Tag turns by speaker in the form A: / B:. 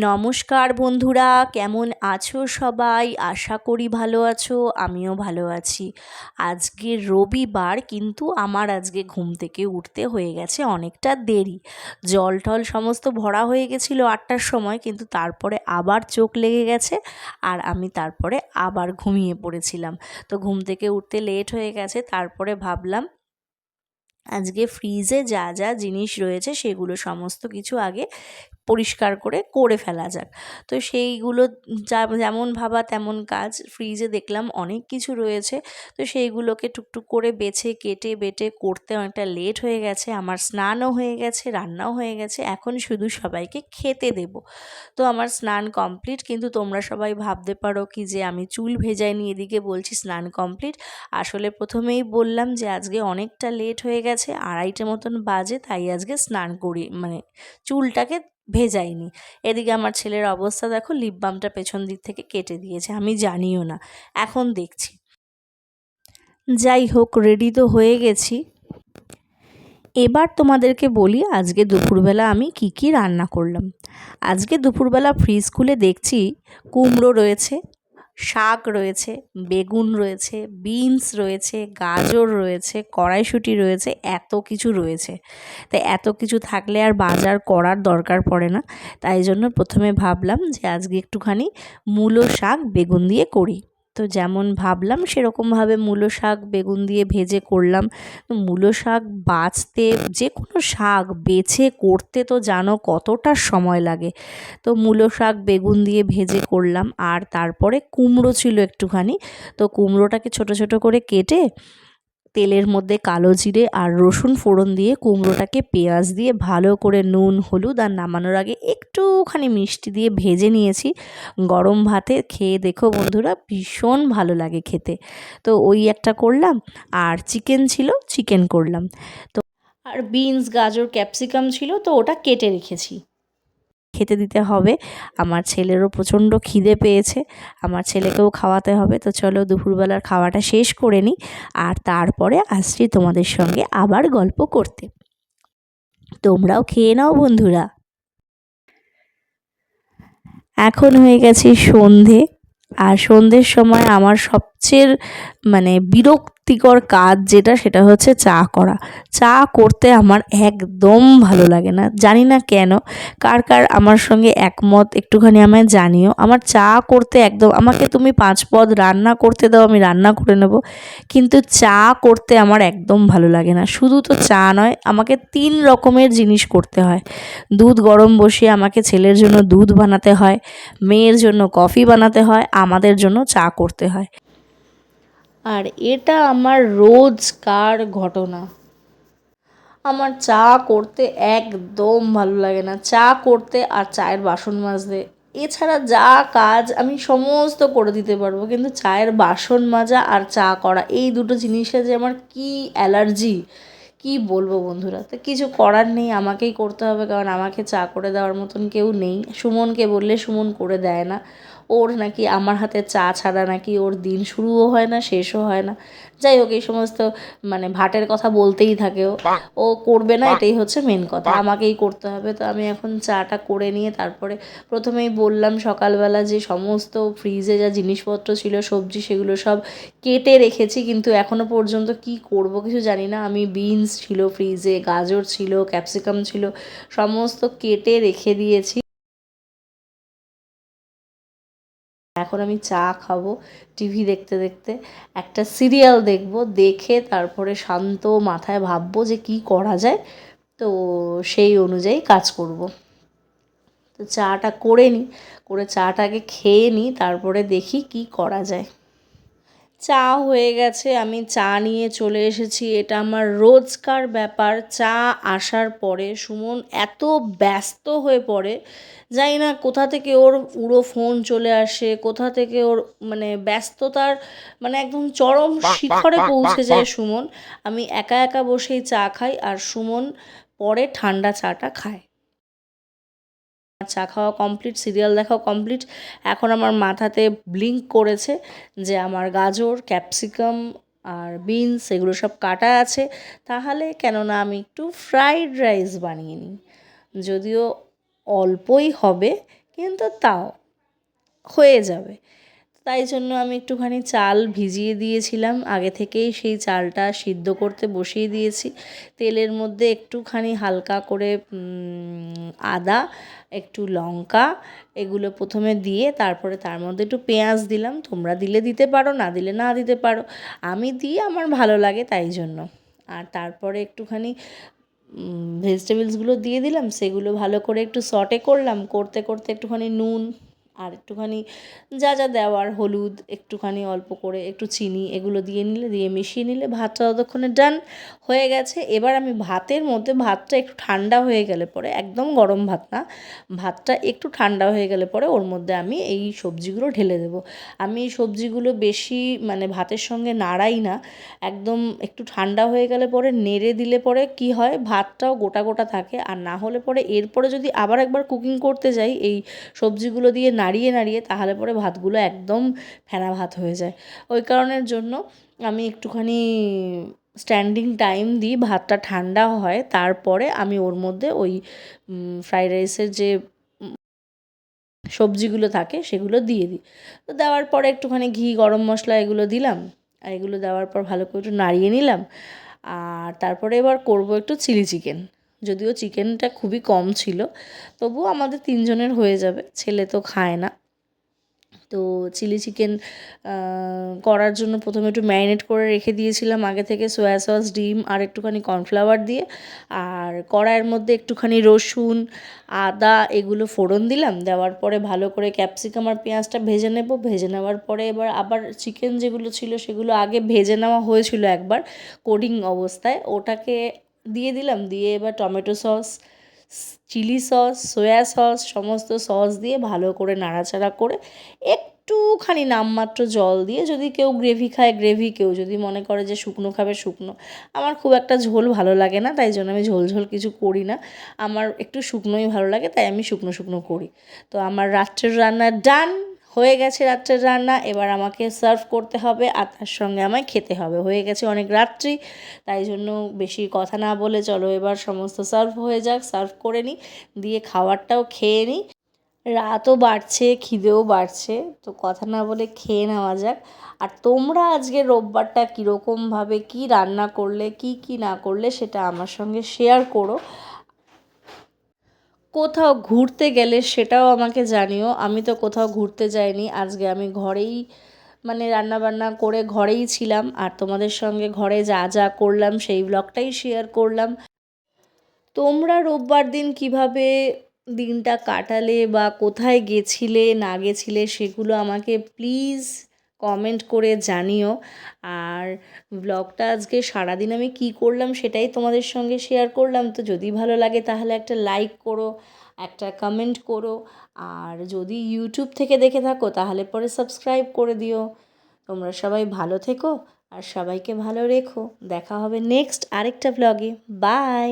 A: নমস্কার বন্ধুরা, কেমন আছো সবাই? আশা করি ভালো আছো, আমিও ভালো আছি। আজকে রবিবার, কিন্তু আমার আজকে ঘুম থেকে উঠতে হয়ে গেছে অনেকটা দেরি। জল টল সমস্ত ভরা হয়ে গেছিলো 8টার সময়, কিন্তু তারপরে আবার চোখ লেগে গেছে আর আমি তারপরে আবার ঘুমিয়ে পড়েছিলাম। তো ঘুম থেকে উঠতে লেট হয়ে গেছে, তারপরে ভাবলাম আজকে ফ্রিজে যা যা জিনিস রয়েছে সেগুলো সমস্ত কিছু আগে পরিষ্কার করে ফেলা যাক। তো সেইগুলো যেমন ভাবা তেমন কাজ। ফ্রিজে দেখলাম অনেক কিছু রয়েছে, তো সেইগুলোকে টুকটুক করে বেছে কেটে বেটে করতে অনেকটা লেট হয়ে গেছে। আমার স্নানও হয়ে গেছে, রান্নাও হয়ে গেছে, এখন শুধু সবাইকে খেতে দেব। তো আমার স্নান কমপ্লিট, কিন্তু তোমরা সবাই ভাবতে পারো কি যে আমি চুল ভেজাইনি, এদিকে বলছি স্নান কমপ্লিট। আসলে প্রথমেই বললাম যে আজকে অনেকটা লেট হয়ে গেছে, 2:30 মতন বাজে, তাই আজকে স্নান করি চুলটাকে ভেজাইনি। এদিকে আমার ছেলের অবস্থা দেখো, লিপ বামটা পেছন দিক থেকে কেটে দিয়েছে, আমি জানিও না, এখন দেখছি। যাই হোক, রেডি তো হয়ে গেছি। এবার তোমাদেরকে বলি আজকে দুপুরবেলা আমি কি রান্না করলাম। আজকে দুপুরবেলা ফ্রিজ খুলে দেখছি কুমড়ো রয়েছে, শাক রয়েছে, বেগুন রয়েছে, বিনস রয়েছে, গাজর রয়েছে, কড়াইশুঁটি রয়েছে, এত কিছু রয়েছে। তাই এত কিছু থাকলে আর বাজার করার দরকার পড়ে না। তাই জন্য প্রথমে ভাবলাম যে আজকে একটুখানি মূলো শাক বেগুন দিয়ে করি। তো যেমন ভাবলাম সেরকমভাবে মূলো শাক বেগুন দিয়ে ভেজে করলাম। তো মূলো শাক বাছতে, যে কোনো শাক বেছে করতে তো জানো কতটা সময় লাগে। তো মূলো শাক বেগুন দিয়ে ভেজে করলাম, আর তারপরে কুমড়ো ছিল একটুখানি। তো কুমড়োটাকে ছোট ছোট করে কেটে তেলের মধ্যে কালো জিরে আর রসুন ফোড়ন দিয়ে কুমড়োটাকে পেঁয়াজ দিয়ে ভালো করে নুন হলুদ আর নামানোর আগে একটুখানি মিষ্টি দিয়ে ভেজে নিয়েছি। গরম ভাতে খেয়ে দেখো বন্ধুরা, ভীষণ ভালো লাগে খেতে। তো ওই একটা করলাম, আর চিকেন ছিল, চিকেন করলাম। তো আর বিনস গাজর ক্যাপসিকাম ছিল, তো ওটা কেটে রেখেছি, খেতে দিতে হবে। আমার ছেলেরও প্রচণ্ড খিদে পেয়েছে, আমার ছেলেকেও খাওয়াতে হবে। তো চলো দুপুরবেলার খাওয়াটা শেষ করে নিই, আর তারপরে আসছি তোমাদের সঙ্গে আবার গল্প করতে। তোমরাও খেয়ে নাও বন্ধুরা। এখন হয়ে গেছে সন্ধে, আর সন্ধ্যের সময় আমার সবচেয়ে বিরক্তিকর কাজ যেটা, সেটা হচ্ছে চা করা। চা করতে আমার একদম ভালো লাগে না, জানি না কেন। কার কার আমার সঙ্গে একমত একটুখানি আমায় জানিও। আমার চা করতে একদম, আমাকে তুমি 5 পদ রান্না করতে দাও, আমি রান্না করে নেব, কিন্তু চা করতে আমার একদম ভালো লাগে না। শুধু তো চা নয়, আমাকে 3 রকমের জিনিস করতে হয়। দুধ গরম বসিয়ে আমাকে ছেলের জন্য দুধ বানাতে হয়, মেয়ের জন্য কফি বানাতে হয়, আমাদের জন্য চা করতে হয়। আর এটা আমার রোজকার ঘটনা। আমার চা করতে একদম ভালো লাগে না। চা করতে আর চায়ের বাসন মাজতে, এছাড়া যা কাজ আমি সমস্ত করে দিতে পারবো, কিন্তু চায়ের বাসন মাজা আর চা করা, এই দুটো জিনিসে যে আমার কী অ্যালার্জি, কি বলবো বন্ধুরা। তো কিছু করার নেই, আমাকেই করতে হবে, কারণ আমাকে চা করে দেওয়ার মতন কেউ নেই। সুমনকে বললে সুমন করে দেয় না, ওর নাকি আমার হাতে চা ছাড়া নাকি ওর দিন শুরুও হয় না শেষও হয় না। যাই হোক, এই সমস্ত ভাটের কথা বলতেই থাকে ও। ও করবে না, এটাই হচ্ছে মেন কথা, আমাকেই করতে হবে। তো আমি এখন চাটা করে নিয়ে তারপরে, প্রথমেই বললাম সকালবেলা যে সমস্ত ফ্রিজে যা জিনিসপত্র ছিল সবজি, সেগুলো সব কেটে রেখেছি, কিন্তু এখনও পর্যন্ত কি করব কিছু জানি না। আমি বিনস ছিল ফ্রিজে, গাজর ছিল, ক্যাপসিকাম ছিল, সমস্ত কেটে রেখে দিয়েছি। এখন আমি চা খাবো, টিভি দেখতে দেখতে, একটা সিরিয়াল দেখবো, দেখে তারপরে শান্ত মাথায় ভাববো যে কি করা যায়, তো সেই অনুযায়ী কাজ করব। তো চাটা করে নিই, করে চাটাকে খেয়ে নিই, তারপরে দেখি কি করা যায়। চা হয়ে গেছে, আমি চা নিয়ে চলে এসেছি। এটা আমার রোজকার ব্যাপার। চা আসার পরে সুমন এত ব্যস্ত হয়ে পড়ে, জানি না কোথা থেকে ওর উড়ো ফোন চলে আসে, কোথা থেকে ওর ব্যস্ততার একদম চরম শিখরে পৌঁছে যায় সুমন। আমি একা একা বসেই চা খাই, আর সুমন পরে ঠান্ডা চাটা খায়। চা খাওয়া কমপ্লিট, সিরিয়াল দেখাও কমপ্লিট। এখন আমার মাথাতে ব্লিঙ্ক করেছে যে আমার গাজর ক্যাপসিকাম আর বিনস এগুলো সব কাটা আছে, তাহলে কেননা আমি একটু ফ্রাইড রাইস বানিয়ে নিই। যদিও অল্পই হবে, কিন্তু তাও হয়ে যাবে। তাই জন্য আমি একটুখানি চাল ভিজিয়ে দিয়েছিলাম আগে থেকেই, সেই চালটা সিদ্ধ করতে বসিয়ে দিয়েছি। তেলের মধ্যে একটুখানি হালকা করে আদা, একটু লঙ্কা এগুলো প্রথমে দিয়ে তারপরে তার মধ্যে একটু পেঁয়াজ দিলাম। তোমরা দিলে দিতে পারো, না দিলে না দিতে পারো। আমি দিই, আমার ভালো লাগে তাই জন্য। আর তারপরে একটুখানি ভেজিটেবলসগুলো দিয়ে দিলাম, সেগুলো ভালো করে একটু সটে করলাম, করতে করতে একটুখানি নুন আর একটুখানি যা যা দেওয়ার, হলুদ একটুখানি অল্প করে, একটু চিনি এগুলো দিয়ে নিলে, দিয়ে মিশিয়ে নিলে ভাতটা ততক্ষণে ডান হয়ে গেছে। এবার আমি ভাতের মধ্যে, ভাতটা একটু ঠান্ডা হয়ে গেলে পরে, একদম গরম ভাত না, ভাতটা একটু ঠান্ডা হয়ে গেলে পরে ওর মধ্যে আমি এই সবজিগুলো ঢেলে দেবো। আমি এই সবজিগুলো বেশি মানে ভাতের সঙ্গে নাড়াই না, একদম একটু ঠান্ডা হয়ে গেলে পরে নেড়ে দিলে পরে কি হয়, ভাতটাও গোটা গোটা থাকে। আর না হলে পরে এরপরে যদি আবার একবার কুকিং করতে যাই এই সবজিগুলো দিয়ে নাড়িয়ে নাড়িয়ে, তাহলে পরে ভাতগুলো একদম ফেনা ভাত হয়ে যায়। ওই কারণের জন্য আমি একটুখানি স্ট্যান্ডিং টাইম দিই, ভাতটা ঠান্ডা হয় তারপরে আমি ওর মধ্যে ওই ফ্রাইড রাইসের যে সবজিগুলো থাকে সেগুলো দিয়ে দিই। তো দেওয়ার পরে একটুখানি ঘি, গরম মশলা এগুলো দিলাম, আর এগুলো দেওয়ার পর ভালো করে একটু নাড়িয়ে নিলাম। আর তারপরে এবার করব একটু চিলি চিকেন। যদিও চিকেনটা খুবই কম ছিল, তবুও আমাদের 3 জনের হয়ে যাবে, ছেলে তো খায় না। তো চিলি চিকেন করার জন্য প্রথমে একটু ম্যারিনেট করে রেখে দিয়েছিলাম আগে থেকে সয়া সস, ডিম আর একটুখানি কর্নফ্লাওয়ার দিয়ে। আর কড়াইয়ের মধ্যে একটুখানি রসুন, আদা এগুলো ফোড়ন দিলাম। দেওয়ার পরে ভালো করে ক্যাপসিকাম আর পেঁয়াজটা ভেজে নেব। ভেজে নেওয়ার পরে এবার আবার চিকেন যেগুলো ছিল সেগুলো আগে ভেজে নেওয়া হয়েছিল একবার কোটিং অবস্থায়, ওটাকে দিয়ে দিলাম। দিয়ে এবার tomato sauce, chilli sauce, soya sauce সমস্ত সস দিয়ে ভালো করে নাড়াচাড়া করে একটুখানি নামমাত্র জল দিয়ে, যদি কেউ গ্রেভি খায় গ্রেভি, কেউ যদি মনে করে যে শুকনো খাবে শুকনো। আমার খুব একটা ঝোল ভালো লাগে না, তাই জন্য আমি ঝোল ঝোল কিছু করি না, আমার একটু শুকনোই ভালো লাগে, তাই আমি শুকনো শুকনো করি। তো আমার রাত্রের রান্না ডান হয়ে গেছে। রাত্রের রান্না এবার আমাকে সার্ভ করতে হবে আর তার সঙ্গে আমায় খেতে হবে। হয়ে গেছে অনেক রাত্রি, তাই জন্য বেশি কথা না বলে চলো এবার সমস্ত সার্ভ হয়ে যাক, সার্ভ করে নিই, দিয়ে খাবারটাও খেয়ে নিই। রাতও বাড়ছে, খিদেও বাড়ছে, তো কথা না বলে খেয়ে নেওয়া যাক। আর তোমরা আজকে রোববারটা কীরকমভাবে কী রান্না করলে, কী কী না করলে সেটা আমার সঙ্গে শেয়ার করো। কোথাও ঘুরতে গেলে সেটাও আমাকে জানিও। আমি তো কোথাও ঘুরতে যাইনি, আজকে আমি ঘরেই মানে রান্নাবান্না করে ঘরেই ছিলাম, আর তোমাদের সঙ্গে ঘরে যা যা করলাম সেই ব্লগটাই শেয়ার করলাম। তোমরা রোববার দিন কিভাবে দিনটা কাটালে বা কোথায় গেছিলে না গেছিলে সেগুলো আমাকে প্লিজ কমেন্ট করে জানিও। আর ব্লগটা আজকে সারাদিন আমি কী করলাম সেটাই তোমাদের সঙ্গে শেয়ার করলাম। তো যদি ভালো লাগে তাহলে একটা লাইক করো, একটা কমেন্ট করো, আর যদি ইউটিউব থেকে দেখে থাকো তাহলে পরে সাবস্ক্রাইব করে দিও। তোমরা সবাই ভালো থেকো আর সবাইকে ভালো রেখো। দেখা হবে নেক্সট আরেকটা ব্লগে। বাই।